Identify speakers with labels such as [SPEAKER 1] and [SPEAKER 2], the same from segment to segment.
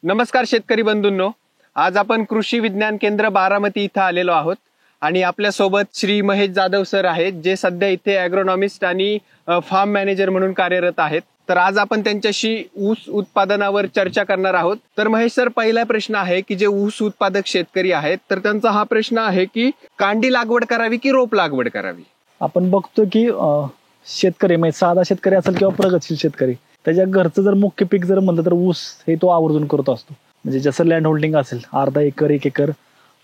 [SPEAKER 1] नमस्कार शेतकरी बंधूंनो, आज आपण कृषी विज्ञान केंद्र बारामती इथं आलेलो आहोत आणि आपल्या सोबत श्री महेश जाधव सर आहेत, जे सध्या इथे ॲग्रोनॉमिस्ट आणि फार्म मॅनेजर म्हणून कार्यरत आहेत. तर आज आपण त्यांच्याशी ऊस उत्पादनावर चर्चा करणार आहोत. तर महेश सर, पहिला प्रश्न आहे की जे ऊस उत्पादक शेतकरी आहेत, तर त्यांचा हा प्रश्न आहे की कांडी लागवड करावी की रोप लागवड करावी.
[SPEAKER 2] आपण बघतो की शेतकरी म्हणजे साधा शेतकरी असेल किंवा प्रगतशील शेतकरी, त्याच्या घरचं जर मुख्य पीक जर म्हणलं तर ऊस हे तो आवर्जून करत असतो. म्हणजे जसं लँड होल्डिंग असेल अर्धा एकर 1 एकर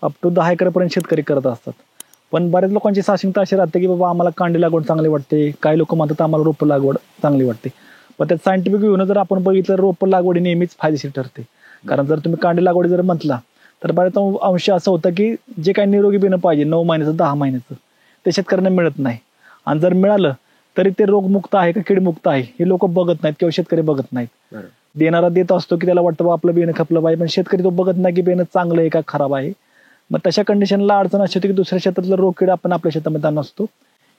[SPEAKER 2] अप टू 10 एकरपर्यंत शेतकरी करत असतात. पण बऱ्याच लोकांची साशंकता अशी राहते की बाबा आम्हाला कांडी लागवड चांगली वाटते, काही लोक म्हणतात आम्हाला रोप लागवड चांगली वाटते. पण त्यात सायंटिफिक व्ह्यूनं जर आपण बघितलं रोप लागवडी नेहमीच फायदेशीर ठरते. कारण जर तुम्ही कांडी लागवडी जर म्हटला तर बऱ्याच अंश असं होतं की जे काही निरोगी बिनं पाहिजे 9 महिन्याचं 10 महिन्याचं ते शेतकऱ्यांना मिळत नाही. आणि जर मिळालं तरी ते रोगमुक्त आहे का कीडमुक्त आहे हे लोक बघत नाहीत किंवा शेतकरी बघत नाहीत. देणारा देत असतो की त्याला वाटतं आपलं बियाणं खपलं पाहिजे, पण शेतकरी तो बघत नाही की बियाणं चांगलं आहे का खराब आहे. मग तशा कंडिशनला अडचण अशी होती की दुसऱ्या शेतातलं रोगकीड आपण आपल्या शेतामध्ये आणत असतो.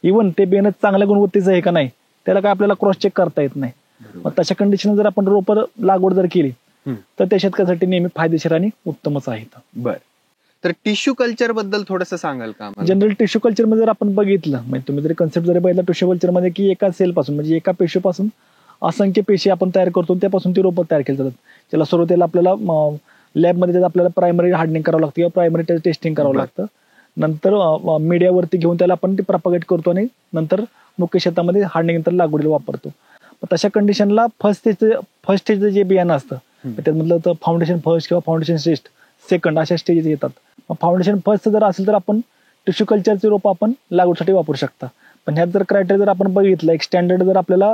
[SPEAKER 2] इव्हन ते बियाणं चांगल्या गुणवत्तेचं आहे का नाही त्याला काय आपल्याला क्रॉस चेक करता येत नाही. मग तशा कंडिशन जर आपण रोप लागवड जर केली तर त्या शेतकऱ्यासाठी नेहमी फायदेशीर आणि उत्तमच आहे.
[SPEAKER 1] बर, तर टिश्यू कल्चर बद्दल थोडंसं सांगाल का?
[SPEAKER 2] जनरल टिश्यू कल्चर मध्ये जर आपण बघितलं म्हणजे तुम्ही जरी कन्सेप्ट जरी बघितला टिश्यू कल्चर मध्ये की एका सेल पासून म्हणजे एका पेशीपासून असंख्य पेशी आपण तयार करतो, त्यापासून ती रोपं तयार केली जातात. त्याला सुरुवातीला आपल्याला लॅबमध्ये आपल्याला प्रायमरी हार्डनिंग करावं लागतं किंवा प्रायमरी टेस्टिंग करावं लागतं. नंतर मीडियावरती घेऊन त्याला आपण ते प्रॉपगेट करतो आणि नंतर मुख्य शेतामध्ये हार्डनिंग नंतर लागवडीला वापरतो. तशा कंडिशनला फर्स्ट स्टेजचं जे बियाणं असतं त्यामधलं तर फाउंडेशन फर्स्ट किंवा फाउंडेशन स्टेज सेकंड अशा स्टेजेस येतात. फाउंडेशन फर्स्ट जर असेल तर आपण टिश्यू कल्चरचे रोप आपण लागवडीसाठी वापरू शकता. पण ह्यात जर क्रायटेरिया जर आपण बघितलं एक स्टँडर्ड जर आपल्याला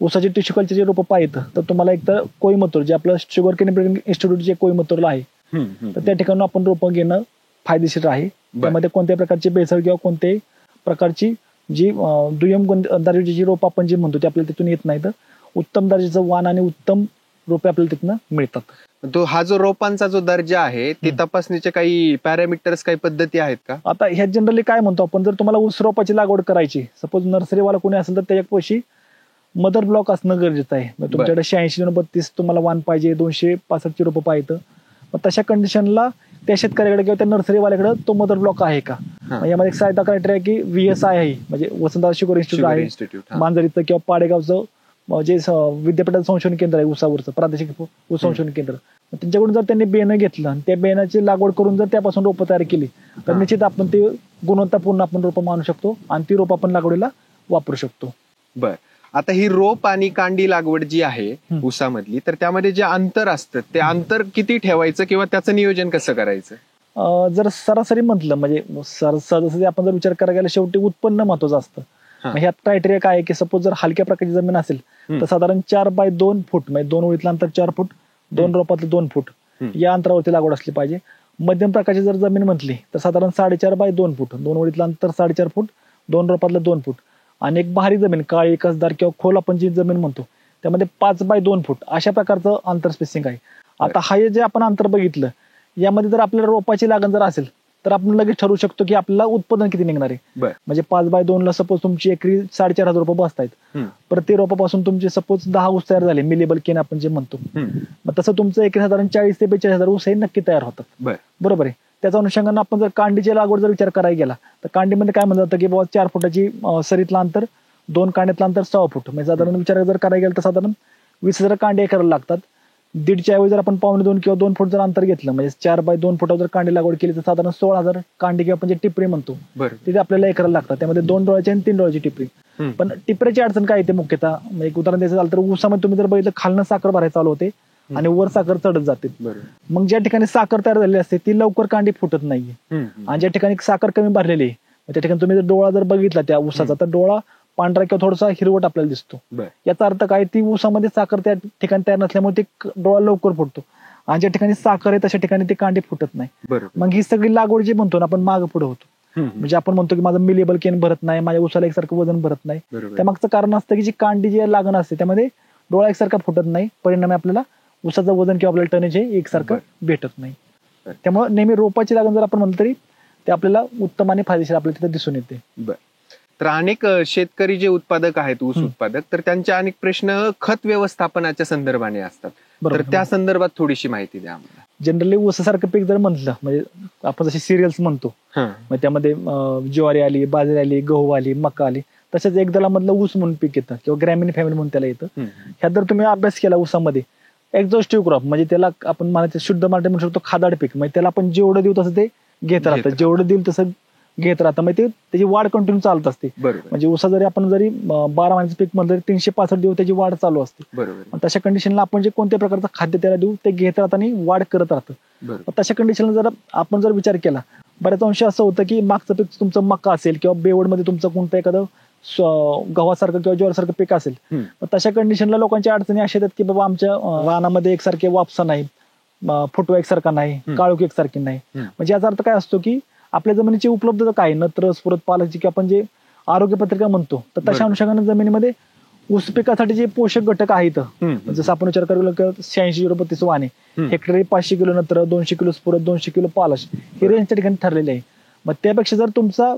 [SPEAKER 2] ऊसाचे टिश्यू कल्चरचे रोप पाहिजे तर तुम्हाला एक तर कोईमतूर जे आपलं शुगर केन इन्स्टिट्यूट जे कोईमतूरला आहे तर त्या ठिकाणी आपण रोपं घेणं फायदेशीर आहे. त्यामध्ये कोणत्याही प्रकारची भेसळ किंवा कोणत्याही प्रकारची जी दुय्यम दर्जाची रोप आपण जे म्हणतो ते आपल्याला तिथून येत नाही. तर उत्तम दर्जाचं वाण आणि उत्तम रोपे आपल्याला तिथनं मिळतात.
[SPEAKER 1] तो हा जो रोपांचा जो दर्जा आहे ते तपासणीचे काही पॅरामीटर्स काही पद्धती आहेत का?
[SPEAKER 2] आता ह्यात जनरली काय म्हणतो आपण, जर तुम्हाला ऊस रोपाची लागवड करायची सपोज नर्सरीवाला कोणी असेल तर त्याच्यापाशी मदर ब्लॉक असणं गरजेचं आहे. तुमच्याकडे 86-32 तुम्हाला वाण पाहिजे, 265 रोपं पाहिजे. मग तशा कंडिशनला त्या शेतकऱ्याकडे किंवा त्या नर्सरीवाल्याकडे तो मदर ब्लॉक आहे का. यामध्ये एक सायदा क्रायटेरिया की VSI आहे म्हणजे वसंतदादा शुगर इन्स्टिट्यूट आहे मांजरीचं किंवा पाडेगावचं जे विद्यापीठाचं संशोधन केंद्र आहे ऊसावरचं प्रादेशिक ऊस संशोधन केंद्र, त्यांच्याकडून जर त्यांनी बेणं घेतलं आणि त्या बेणाची लागवड करून जर त्यापासून रोपं तयार केली तर निश्चित आपण ते गुणवत्तापूर्ण आपण रोपं मानू शकतो आणि ती रोपं आपण लागवडीला वापरू शकतो.
[SPEAKER 1] बर, आता ही रोप आणि कांडी लागवड जी आहे ऊसामधली, तर त्यामध्ये जे अंतर असतं ते अंतर किती ठेवायचं किंवा त्याचं नियोजन कसं करायचं?
[SPEAKER 2] जर सरासरी म्हटलं म्हणजे सहजासहजी आपण जर विचार करायला गेला शेवटी उत्पन्न महत्वाचं असतं. ह्यात क्रायटेरिया काय आहे की सपोज जर हलक्या प्रकारची जमीन असेल तर साधारण 4x2 फूट म्हणजे 2 ओळीतलं अंतर 4 फूट, 2 रोपातलं 2 फूट या अंतरावरती लागवड असली पाहिजे. मध्यम प्रकारची जर जमीन म्हटली तर साधारण 4.5x2 फूट, 2 ओळीतलं अंतर 4.5 फूट, 2 रोपातलं 2 फूट. आणि एक भारी जमीन काळी कसदार किंवा खोल आपण जी जमीन म्हणतो त्यामध्ये 5x2 फूट अशा प्रकारचं अंतर स्पेसिंग आहे. आता हा जे आपण अंतर बघितलं यामध्ये जर आपल्याला रोपाची लागण जर असेल तर आपण लगेच ठरवू शकतो की आपल्याला उत्पादन किती निघणार आहे. म्हणजे 5x2 ला सपोज तुमची एकरी 4,500 रुपये बसतायत, प्रति रोपापासून तुमचे सपोज 10 ऊस तयार झाले मिलेबल केन आपण जे म्हणतो, मग तसं तुमचं एकरी साधारण 40 ते 42,000 ऊस हे नक्की तयार होतात. बरोबर आहे. त्याच्या अनुषंगाने आपण जर कांडीची लागवड जर विचार करायला गेला तर कांडीमध्ये काय म्हणलं जातं की बाबा 4 फुटाची सरीतलं अंतर, 2 कांड्यातलं अंतर 6 फूट म्हणजे साधारण विचार जर करायला गेला तर साधारण 20,000 कांडे करायला लागतात. 1.5च्या ऐवजी जर आपण 2.25 किंवा 2 फूट जर अंतर घेतलं म्हणजे 4x2 फुटावर जर कांडी लागवड केली तर साधारण 16,000 कांडी किंवा आपण जे टिपरी म्हणतो तिथे आपल्याला एकराला लागतात. त्यामध्ये 2 डोळ्याची आणि 3 डोळ्याची टिपरी. पण टिपऱ्याची अडचण काय येते मुख्यतः, एक उदाहरण द्यायचं झालं तर ऊसामध्ये तुम्ही जर बघितलं खालनं साखर भरायला चालू होते आणि वर साखर चढत जाते. मग ज्या ठिकाणी साखर तयार झालेली असते ती लवकर कांडी फुटत नाहीये आणि ज्या ठिकाणी साखर कमी भरलेली आहे त्या ठिकाणी तुम्ही जर डोळा जर बघितला त्या ऊसाचा तर डोळा पांढरा किंवा थोडासा हिरवट आपल्याला दिसतो. याचा अर्थ काय, ती ऊसामध्ये साखर त्या ठिकाणी तयार नसल्यामुळे ते डोळा लवकर फुटतो आणि ज्या ठिकाणी साखर आहे तशा ठिकाणी ती कांडी फुटत नाही. मग ही सगळी लागवड जी म्हणतो ना आपण मागे पुढे होतो. म्हणजे आपण म्हणतो की माझं मिलेबल केन भरत नाही, माझ्या ऊसाला एकसारखं वजन भरत नाही. त्यामागचं कारण असतं की जी कांडी जी लागण असते त्यामध्ये डोळा एकसारखा फुटत नाही, परिणामी आपल्याला ऊसाचं वजन किंवा आपल्याला टनेज हे एकसारखं भेटत नाही. त्यामुळे नेहमी रोपाची लागण जर आपण म्हणतो तरी ते आपल्याला उत्तम आणि फायदेशीर आपल्याला तिथे दिसून येते.
[SPEAKER 1] तर अनेक शेतकरी जे उत्पादक आहेत ऊस उत्पादक, तर त्यांचे अनेक प्रश्न खत व्यवस्थापनाच्या संदर्भाने असतात.
[SPEAKER 2] बरोबर.
[SPEAKER 1] तर त्या संदर्भात थोडीशी माहिती द्या आम्हाला.
[SPEAKER 2] जनरली ऊसासारखं पीक जर म्हटलं म्हणजे आपण जसे सिरियल्स म्हणतो, मग त्यामध्ये ज्वारी आली, बाजरी आली, गहू आली, मका आली, तसंच एक दलामधलं ऊस म्हणून पीक येतं किंवा ग्रॅमीण फॅमिली म्हणून त्याला येतं. ह्यात जर तुम्ही अभ्यास केला ऊसामध्ये एक्झॉस्टिव्ह क्रॉप म्हणजे त्याला आपण म्हणायचं शुद्ध मराठी म्हणू शकतो खादाड पीक, म्हणजे त्याला आपण जेवढं देऊ तसं ते घेत राहतं, जेवढं देईल तसं घेत राहतं, म्हणजे त्याची वाढ कंटिन्यू चालत असते. म्हणजे ऊसा जरी आपण 12 महिन्याचं पीक म्हणलं तरी 365 दिवस त्याची वाढ चालू असते. तशा कंडिशनला आपण जे कोणत्या प्रकारचं खाद्य त्याला देऊ ते घेत राहतं आणि वाढ करत राहतं. तशा कंडिशनला जर आपण विचार केला, बऱ्याच अंशी असं होतं की मागचं पीक तुमचं मका असेल किंवा बेवडमध्ये तुमचं कोणतं एखादं गव्हासारखं किंवा ज्वारीसारखं पीक असेल, तशा कंडिशनला लोकांच्या अडचणी अशा येतात की बाबा आमच्या रानामध्ये एकसारखे वापसा नाही, फुटवा एकसारखा नाही, काळोखी एकसारखी नाही. म्हणजे याचा अर्थ काय असतो की आपल्या जमिनीची उपलब्धता काय, नत्र स्फुरत पालाची की आपण जे आरोग्य पत्रिका म्हणतो, तर तशा अनुषंगाने जमिनीमध्ये ऊस पिकासाठी जे पोषक घटक आहेत, जसं आपण विचार करू 86-0-32 वाणे, हेक्टरी 500 किलो नत्र, 200 किलो स्फुरत, 200 किलो पालश, हे रेंज त्या ठिकाणी ठरलेले आहे. मग त्यापेक्षा जर तुमचा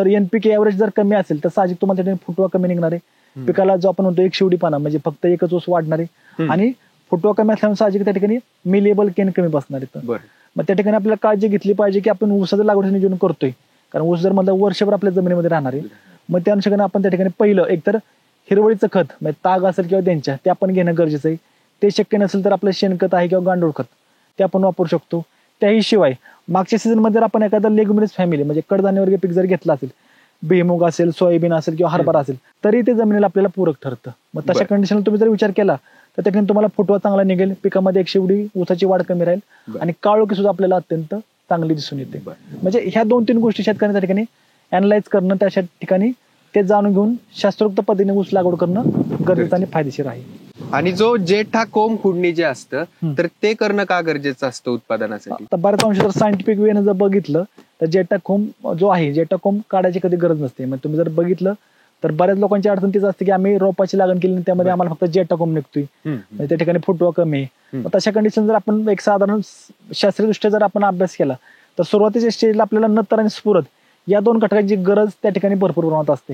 [SPEAKER 2] एनपीके एव्हरेज जर कमी असेल तर साहजिक तुम्हाला त्या ठिकाणी फुटवा कमी निघणार आहे. पिकाला जो आपण म्हणतो एक शिवडी पाना म्हणजे फक्त एकच ऊस वाढणार आहे आणि फुटवा कमी असल्यामुळे साहजिक त्या ठिकाणी मिलेबल केन कमी बसणार आहे. मग त्या ठिकाणी आपल्याला काळजी घेतली पाहिजे की आपण ऊसाचं लागवड नियोजन करतोय, कारण ऊस जर म्हणलं वर्षभर आपल्या जमिनीमध्ये राहणार आहे, मग त्या अनुषंगाने आपण त्या ठिकाणी पहिलं एकतर हिरवळीचं खत म्हणजे ताग असेल किंवा त्यांच्या ते आपण घेणं गरजेचं आहे. ते शक्य नसेल तर आपलं शेणखत आहे किंवा गांडूळ खत ते आपण वापरू शकतो. त्याही शिवाय मागच्या सीझन मध्ये आपण एखादा लेग्युमिनस फॅमिली म्हणजे कडधान्यवर्गीय पीक जर घेतला असेल, भुईमूग असेल, सोयाबीन असेल किंवा हरभरा असेल, तरी ते जमिनीला आपल्याला पूरक ठरतं. मग तशा कंडिशनला तुम्ही जर विचार केला तर त्या ठिकाणी तुम्हाला फुटवा चांगला निघेल, पिकामध्ये एक शेवडी ऊसाची वाढ कमी राहील आणि काळोखी सुद्धा आपल्याला अत्यंत चांगली दिसून येते. म्हणजे ह्या 2-3 गोष्टी शेतकऱ्यांच्या त्या ठिकाणी अनालाइज करणं, त्या ठिकाणी ते जाणून घेऊन शास्त्रोक्त पद्धतीने ऊस लागवड करणं गरजेचं आणि फायदेशीर आहे.
[SPEAKER 1] आणि जो जेठा कोंब खुडणी जे असतं तर ते करणं का गरजेचं असतं उत्पादनासाठी?
[SPEAKER 2] तर बऱ्याच अंश जर सायंटिफिक वेने जर बघितलं तर जेठा कोंब जो आहे, जेठा कोंब काढायची कधी गरज नसते. मग तुम्ही जर बघितलं तर बऱ्याच लोकांची अडचण तीच असते की आम्ही रोपाची लागण केली त्यामध्ये आम्हाला फक्त जेठा कोंब निघतोय, म्हणजे त्या ठिकाणी फुटवा कमी आहे. तशा कंडिशन जर आपण एक साधारण शास्त्रीयदृष्ट्या जर आपण अभ्यास केला तर सुरुवातीच्या स्टेजला आपल्याला नत्र आणि स्फुरत या 2 घटकांची गरज त्या ठिकाणी भरपूर प्रमाणात असते.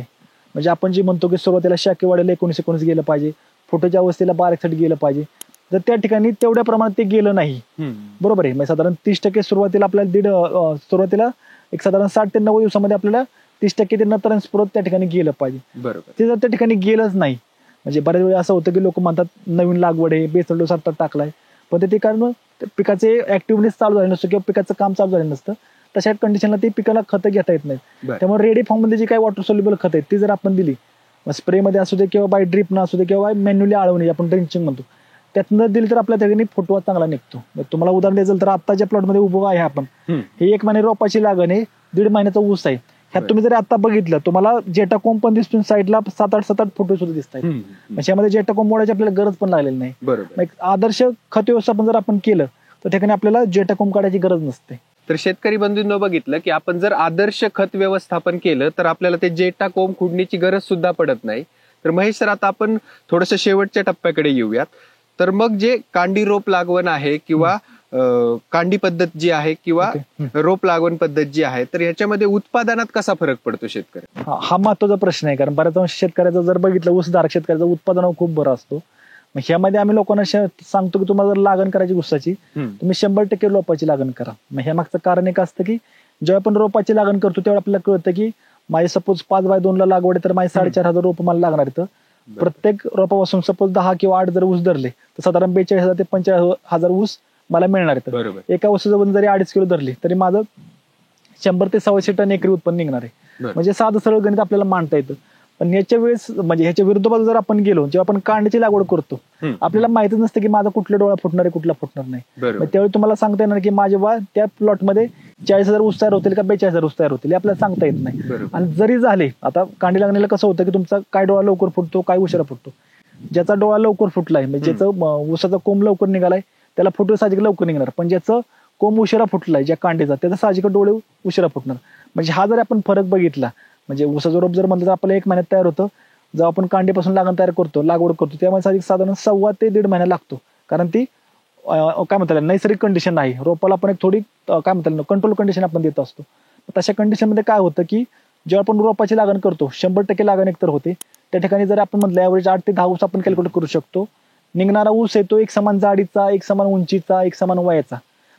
[SPEAKER 2] म्हणजे आपण जे म्हणतो की सुरुवातीला शाके वाढीला 19-19 गेलं पाहिजे, फुटाच्या अवस्थेला 12-61 गेलं पाहिजे, तर त्या ठिकाणी तेवढ्या प्रमाणात ते गेलं नाही. बरोबर आहे. म्हणजे साधारण 30% सुरुवातीला आपल्याला सुरुवातीला एक साधारण 60 ते 90 दिवसामध्ये आपल्याला 30% ते नत्र आणि स्फुरत त्या ठिकाणी गेलं पाहिजे.
[SPEAKER 1] बरोबर.
[SPEAKER 2] ते जर त्या ठिकाणी गेलंच नाही, म्हणजे बऱ्याच वेळा असं होतं की लोक म्हणतात नवीन लागवड आहे, बेसल डोस आता टाकलाय, पण ते कारण पिकाचे ऍक्टिव्हनेस चालू झाले नसतं किंवा पिकाचं काम चालू झालं नसतं, तशा कंडिशनला ते पिकाला खतं घेता येत नाहीत. त्यामुळे रेडी फॉर्म मध्ये जी काही वॉटर सोल्युबल खत आहेत ती जर आपण दिली, स्प्रे मध्ये असू दे किंवा बाय ड्रिप न असू दे किंवा मॅन्युअली आळवणी आपण ड्रिंचिंग म्हणतो, त्यातनं दिली तर आपल्या ठिकाणी फुटवा चांगला निघतो. तुम्हाला उदाहरण द्यायचं तर आता ज्या प्लॉट मध्ये उभं आहे आपण, हे 1 महिने रोपाची लागण आहे, 1.5 महिन्याचा ऊस आहे. ह्यात तुम्ही जर आता बघितलं तुम्हाला जेटा कोंब पण दिसतो, साईडला 7-8 फुटवे सुद्धा दिसत आहेत. म्हणजे यामध्ये जेटा कोंब मोडायची आपल्याला गरज पण लागलेली नाही. आदर्श खत व्यवस्थापन जर आपण केलं तर ठिकाणी आपल्याला जेटा कोंब काढायची गरज नसते.
[SPEAKER 1] तर शेतकरी बंधूंनो बघितलं की आपण जर आदर्श खत व्यवस्थापन केलं तर आपल्याला ते जेटा कोंब खुडणीची गरज सुद्धा पडत नाही. तर महेश सर, आता आपण थोडस शेवटच्या टप्प्याकडे येऊयात. तर मग जे कांडी रोप लागवण आहे किंवा कांडी पद्धत जी आहे किंवा रोप लागवण पद्धत जी आहे, तर ह्याच्यामध्ये उत्पादनात कसा फरक पडतो शेतकरी?
[SPEAKER 2] हा महत्वाचा प्रश्न आहे, कारण बऱ्याच शेतकऱ्याचं जर बघितलं ऊसधारक शेतकऱ्याचं उत्पादन खूप बरं असतो. मग ह्यामध्ये आम्ही लोकांना सांगतो की तुम्हाला जर लागण करायची ऊसाची, तुम्ही 100% रोपाची लागण करा. मग ह्या मागचं कारण एक असतं की जेव्हा आपण रोपाची लागण करतो तेव्हा आपल्याला कळतं की माझे सपोज 5x2 ला लागवड आहे तर माझे 4,500 रोप मला लागणार आहेत. प्रत्येक रोपापासून सपोज 10 किंवा 8 जर ऊस धरले तर साधारण 42,000 ते 45,000 ऊस मला मिळणार आहेत. एका ऊसाचं वजन जरी 2.5 किलो धरले तरी माझं 100 ते 125 टन एकरी उत्पन्न निघणार आहे. म्हणजे साधं सरळ गणित आपल्याला मांडता येतं. पण याच्या वेळेस म्हणजे ह्याच्या विरुद्ध बाजू जर आपण गेलो, जेव्हा आपण कांड्याची लागवड करतो आपल्याला माहितीच नसतं की माझा कुठला डोळा फुटणार आहे कुठला फुटणार नाही. त्यावेळी तुम्हाला सांगता येणार की माझ्या त्या प्लॉटमध्ये 40,000 ऊस तयार होतील का 42,000 ऊस तयार होतील हे आपल्याला सांगता येत नाही. आणि जरी झाले, आता कांडी लागण्याला कसं होतं की तुमचा काय डोळा लवकर फुटतो काय उशिरा फुटतो. ज्याचा डोळा लवकर फुटलाय म्हणजे ज्याचं ऊसाचा कोंब लवकर निघालाय त्याला फुटवे साहजिक लवकर निघणार, पण ज्याचं कोंब उशिरा फुटलाय ज्या कांडीचा त्याचा साहजिक डोळे उशिरा फुटणार. म्हणजे हा जर आपण फरक बघितला, म्हणजे ऊसाचं रोप जर म्हणलं तर आपल्याला 1 महिन्यात तयार होतं, जेव्हा आपण कांडीपासून लागण तयार करतो लागवड करतो त्यामध्ये साहजिक साधारण 1.25 ते 1.5 महिना लागतो. कारण ती काय म्हणतात नैसर्गिक कंडिशन आहे, रोपाला आपण एक थोडी काय म्हणतात कंट्रोल कंडिशन आपण देत असतो. तशा कंडिशन मध्ये काय होतं की जेव्हा आपण रोपाची लागण करतो 100% लागण एकतर होते. त्या ठिकाणी जर आपण म्हटलं ऍव्हरेज 8 ते 10 ऊस आपण कॅल्क्युलेट करू शकतो. निघणारा ऊस आहे तो एक समान जाडीचा, एक समान उंचीचा, एक समान वयाचा.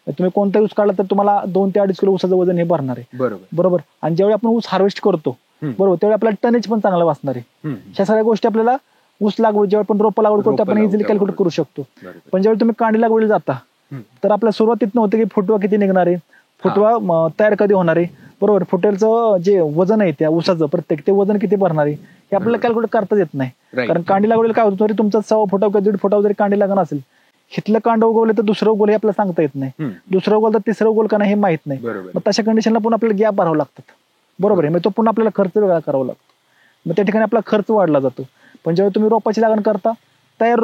[SPEAKER 2] तुम्ही कोणता ऊस काढला तर तुम्हाला 2 ते 2.5 किलो ऊसाचं वजन हे भरणार आहे. बरोबर. आणि ज्यावेळी आपण ऊस हार्वेस्ट करतो बरोबर, त्यावेळी आपल्याला टनेज पण चांगला वाचणार आहे. ह्या सगळ्या गोष्टी आपल्याला ऊस लागवड जेव्हा आपण रोपं लागवड करतो आपण इझिली कॅल्क्युलेट करू शकतो. पण ज्यावेळी तुम्ही कांडी लागवडीला जाता तर आपल्या सुरुवातीत नव्हतं की फुटवा किती निघणार आहे, फुटवा तयार कधी होणार आहे, बरोबर, फुटेलचं जे वजन आहे त्या ऊसाचं प्रत्येक ते वजन किती भरणार आहे हे आपल्याला कॅल्क्युलेट करताच येत नाही. कारण कांडी लागवडीला काय होतं, जरी तुमचा 1.25 फुटावर किंवा 1.5 फुटावर जरी कांडी लागण असेल, हिथलं कांड उगवलं तर दुसरं उगवलं हे आपल्याला सांगता येत नाही, दुसरं उगवलं तर तिसरं उगवलं का नाही हे माहित नाही. मग तशा कंडिशनला पुन्हा आपल्याला गॅप भरावं लागतात. बरोबर आहे. मग तो पुन्हा आपल्याला खर्च वेगळा करावा लागतो. मग त्या ठिकाणी आपला खर्च वाढला जातो. पण जेव्हा तुम्ही रोपाची लागण करता, तयार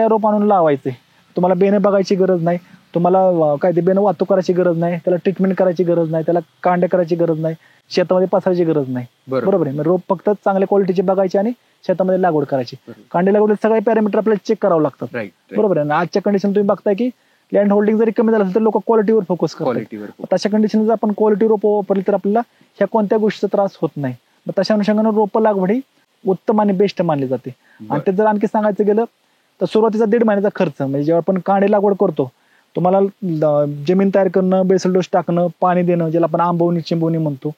[SPEAKER 2] रोप आणून लावायचे, तुम्हाला बेने बघायची गरज नाही, तुम्हाला काय ते बेनं वाहतूक करायची गरज नाही, त्याला ट्रीटमेंट करायची गरज नाही, त्याला कांड्या करायची गरज नाही, शेतामध्ये पसरायची गरज नाही. बरोबर आहे. रोप फक्त चांगल्या क्वालिटीचे बघायचे आणि शेतामध्ये लागवड करायची. कांडे लागवड सगळे पॅरामीटर आपल्याला चेक करावं लागतात. बरोबर आहे. आजच्या कंडिशन तुम्ही बघताय की लँड होल्डिंग जरी कमी झालं तर लोक क्वालिटीवर फोकस करतात. तशा कंडिशन जर आपण क्वालिटी रोप वापरली तर आपल्याला ह्या कोणत्या गोष्टीचा त्रास होत नाही. मग तशा अनुषंगाने रोप लागवड ही उत्तम आणि बेस्ट मानली जाते. आणि ते जर आणखी सांगायचं गेलं तर सुरुवातीचा 1.5 महिन्याचा खर्च म्हणजे जेव्हा आपण कांडे लागवड करतो, तुम्हाला जमीन तयार करणं, बेसल डोस टाकणं, पाणी देणं, ज्याला आपण आंबवणी चिंबवणी म्हणतो,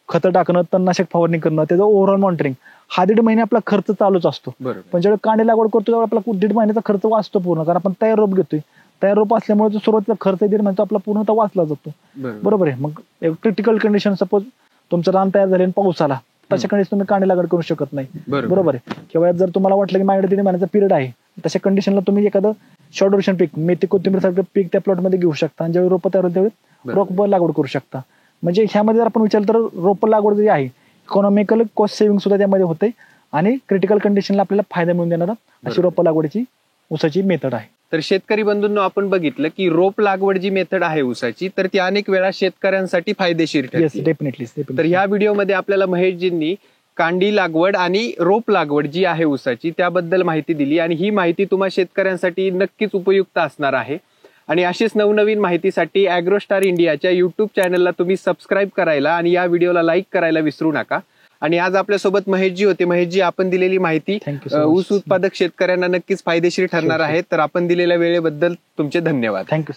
[SPEAKER 2] खतं टाकणं, तणनाशक फवारणी करणं, त्याचं ओव्हरऑल मॉनिटरिंग, हा 1.5 महिने आपला खर्च चालूच असतो. पण जेव्हा कांडे लागवड करतो तेव्हा आपला 1.5 महिन्याचा खर्च वाचतो पूर्ण, कारण आपण तयार रोप घेतोय. तयार रोप असल्यामुळे जो सुरुवातीचा खर्च 1.5 महिन्याचा आपला पूर्णतः वाचला जातो. बरोबर आहे. मग क्रिटिकल कंडिशन, सपोज तुमचं रान तयार झाले आणि पाऊस आला, तशा कंडिशन तुम्ही कांडे लागवड करू शकत नाही. बरोबर आहे. किंवा जर तुम्हाला वाटलं की माझ्याकडे 1.5 महिन्याचा पिरियड आहे, तशा कंडिशनला तुम्ही एखादं शॉर्ट ड्युरेशन पीक, मेथी कोथिंबीर सारखं पीक त्या प्लॉट मध्ये घेऊ शकता आणि ज्यावेळी रोप तयार होईल त्यावेळी रोप लागवड करू शकता. म्हणजे ह्यामध्ये जर आपण विचारलं तर रोप लागवड जी आहे इकॉनॉमिकल कॉस्ट सेव्हिंग सुद्धा त्यामध्ये होते आणि क्रिटिकल कंडिशनला आपल्याला फायदा मिळून देणारा अशी रोप लागवडीची ऊसाची मेथड आहे.
[SPEAKER 1] तर शेतकरी बंधूंनो, आपण बघितलं की रोप लागवड जी मेथड आहे ऊसाची, तर ती अनेक वेळा शेतकऱ्यांसाठी फायदेशीर ठरते.
[SPEAKER 2] डेफिनेटली.
[SPEAKER 1] तर ह्या व्हिडिओमध्ये आपल्याला महेशजींनी कांडी लागवड आणि रोप लागवड जी आहे ऊसाची त्याबद्दल माहिती दिली आणि ही माहिती तुम्हा शेतकऱ्यांसाठी नक्कीच उपयुक्त असणार आहे. आणि अशीच नवनवीन माहितीसाठी ॲग्रोस्टार इंडियाच्या युट्यूब चॅनलला तुम्ही सबस्क्राईब करायला आणि या व्हिडिओला लाईक करायला विसरू नका. आणि आज आपल्यासोबत महेशजी होते. महेशजी, आपण दिलेली माहिती ऊस उत्पादक शेतकऱ्यांना नक्कीच फायदेशीर ठरणार आहे. तर आपण दिलेल्या वेळेबद्दल तुमचे धन्यवाद.
[SPEAKER 2] थँक्यू.